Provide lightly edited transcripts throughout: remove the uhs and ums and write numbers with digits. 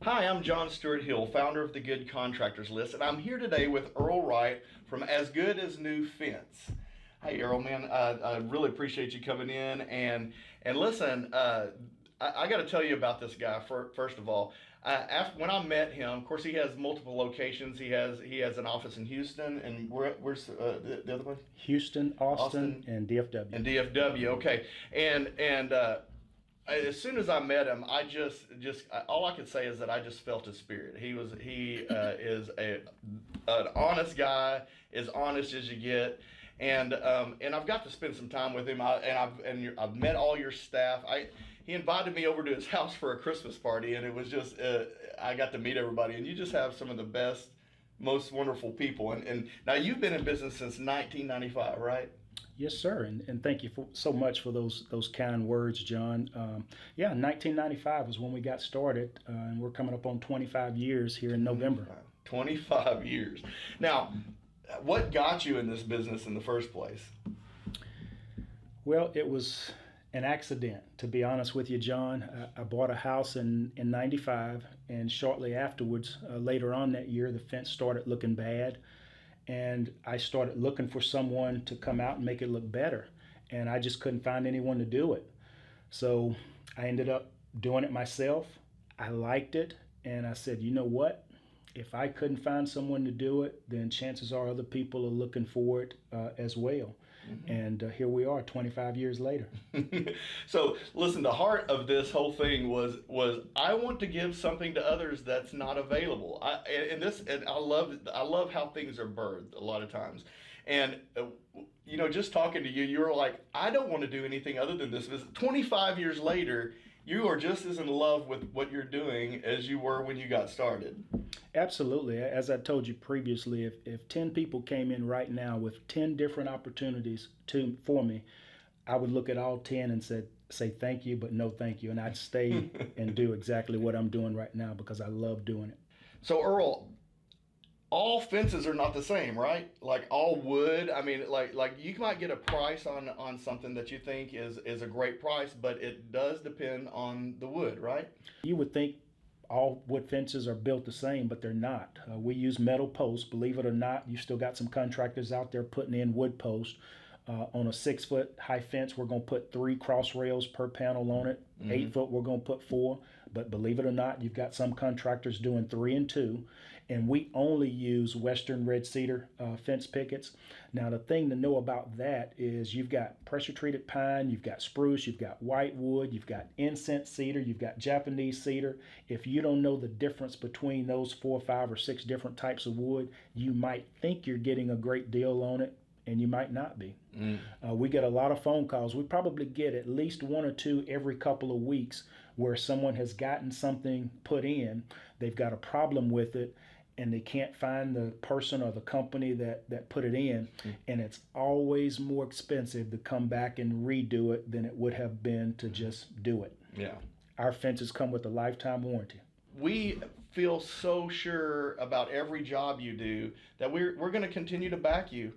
Hi, I'm John Stuart Hill, founder of the Good Contractors List, and I'm here today with Earl Wright from As Good as New Fence. Hey, Earl, man, I really appreciate you coming in and listen. I got to tell you about this guy first of all. When I met him, of course, he has multiple locations. He has an office in Houston, and where's the other one? Houston, Austin, Austin and DFW. and DFW. Okay, and as soon as I met him, I just all I could say is that I just felt his spirit. He is an honest guy, as honest as you get, and I've got to spend some time with him. I've met all your staff. He invited me over to his house for a Christmas party, and it was just I got to meet everybody. And you just have some of the best, most wonderful people. And now you've been in business since 1995, right? Yes, sir, and thank you so much for those kind words, John. Yeah, 1995 was when we got started, and we're coming up on 25 years here in November. 25 years. Now, what got you in this business in the first place? Well, it was an accident, to be honest with you, John. I bought a house in 95, and shortly afterwards, later on that year, the fence started looking bad. And I started looking for someone to come out and make it look better. And I just couldn't find anyone to do it. So I ended up doing it myself. I liked it. And I said, you know what? If I couldn't find someone to do it, then chances are other people are looking for it as well. And here we are 25 years later. So listen, the heart of this whole thing was I want to give something to others that's not available. I love how things are birthed a lot of times, and just talking to you, you're like, I don't want to do anything other than this. 25 years later, you are just as in love with what you're doing as you were when you got started. Absolutely. As I told you previously, if 10 people came in right now with 10 different opportunities for me, I would look at all 10 and say thank you, but no thank you. And I'd stay and do exactly what I'm doing right now because I love doing it. So Earl, all fences are not the same, right? Like all wood. I mean, like you might get a price on something that you think is a great price, but it does depend on the wood, right? You would think all wood fences are built the same, but they're not. We use metal posts. Believe it or not, you still got some contractors out there putting in wood posts. On a 6 foot high fence, we're going to put 3 cross rails per panel on it. 8 foot, we're going to put 4. But believe it or not, you've got some contractors doing 3 and 2. And we only use Western red cedar fence pickets. Now, the thing to know about that is you've got pressure treated pine, you've got spruce, you've got whitewood, you've got incense cedar, you've got Japanese cedar. If you don't know the difference between those 4, 5, or 6 different types of wood, you might think you're getting a great deal on it, and you might not be. We get a lot of phone calls. We probably get at least 1 or 2 every couple of weeks where someone has gotten something put in, they've got a problem with it, and they can't find the person or the company that put it in, and it's always more expensive to come back and redo it than it would have been to just do it. Yeah. Our fences come with a lifetime warranty. We feel so sure about every job you do that we're going to continue to back you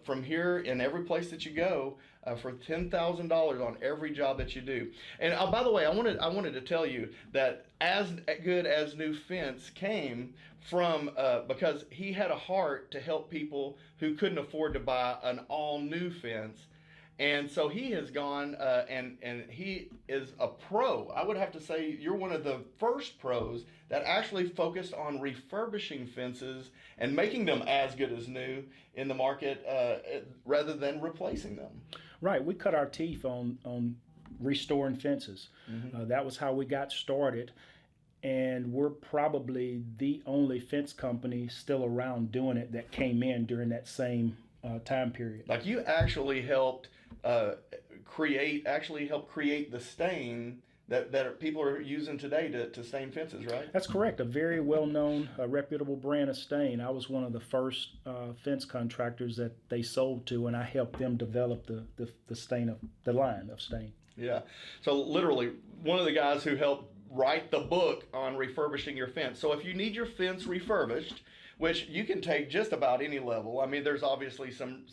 from here in every place that you go for $10,000 on every job that you do. And by the way, I wanted to tell you that As Good as New Fence came from because he had a heart to help people who couldn't afford to buy an all new fence. And so he has gone and he is a pro. I would have to say you're one of the first pros that actually focused on refurbishing fences and making them as good as new in the market rather than replacing them. Right, we cut our teeth on restoring fences. That was how we got started, and we're probably the only fence company still around doing it that came in during that same time period. Like you actually helped create the stain that people are using today to stain fences, right? That's correct. A very well-known, reputable brand of stain. I was one of the first fence contractors that they sold to, and I helped them develop the stain of the line of stain. Yeah. So literally, one of the guys who helped write the book on refurbishing your fence. So if you need your fence refurbished, which you can take just about any level. I mean, there's obviously some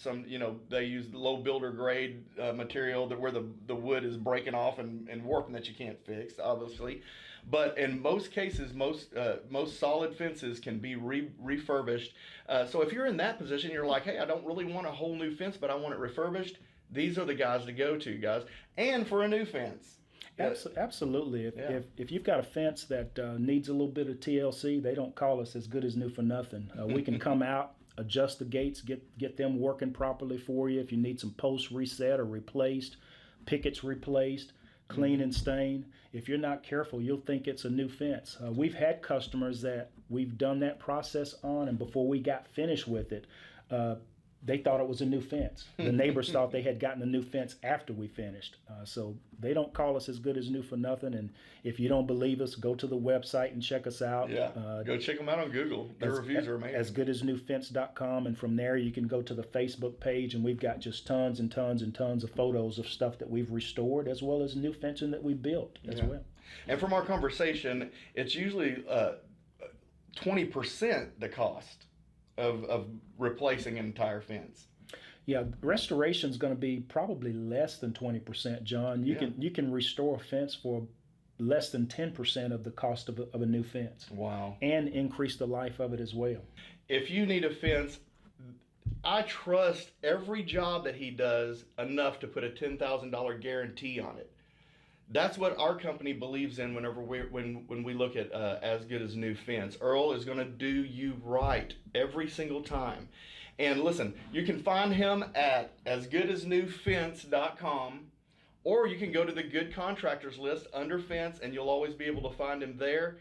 they use low builder grade material that where the wood is breaking off and warping that you can't fix, obviously. But in most cases, most solid fences can be refurbished. So if you're in that position, you're like, hey, I don't really want a whole new fence, but I want it refurbished. These are the guys to go to, guys. And for a new fence. Absolutely. If you've got a fence that needs a little bit of TLC, they don't call us As Good as New for nothing. We can come out, adjust the gates, get them working properly for you. If you need some posts reset or replaced, pickets replaced, clean and stain. If you're not careful, you'll think it's a new fence. We've had customers that we've done that process on, and before we got finished with it, they thought it was a new fence. The neighbors thought they had gotten a new fence after we finished. So they don't call us As Good as New for nothing. And if you don't believe us, go to the website and check us out. Yeah, go check them out on Google. Their reviews are amazing. AsGoodAsNewFence.com. And from there, you can go to the Facebook page, and we've got just tons and tons and tons of photos of stuff that we've restored, as well as new fencing that we built as well. And from our conversation, it's usually 20% the cost of replacing an entire fence. Yeah, restoration is going to be probably less than 20%, John. You can restore a fence for less than 10% of the cost of a new fence. Wow. And increase the life of it as well. If you need a fence, I trust every job that he does enough to put a $10,000 guarantee on it. That's what our company believes in whenever when we look at As Good as New fence. Earl is going to do you right every single time. And listen, you can find him at asgoodasnewfence.com, or you can go to the Good Contractors List under fence, and you'll always be able to find him there.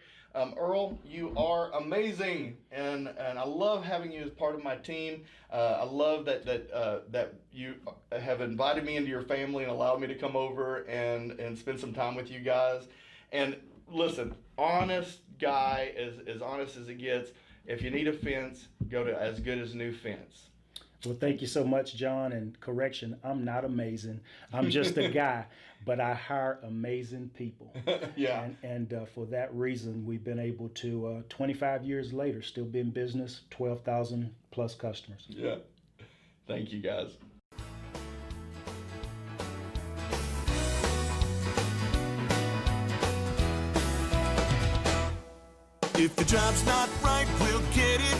Earl, you are amazing, and I love having you as part of my team. I love that you have invited me into your family and allowed me to come over and spend some time with you guys. And listen, honest guy, as honest as it gets. If you need a fence, go to As Good as New Fence. Well, thank you so much, John. And correction, I'm not amazing. I'm just a guy, but I hire amazing people. Yeah. And for that reason, we've been able to, 25 years later, still be in business, 12,000 plus customers. Yeah. Thank you, guys. If the job's not right, we'll get it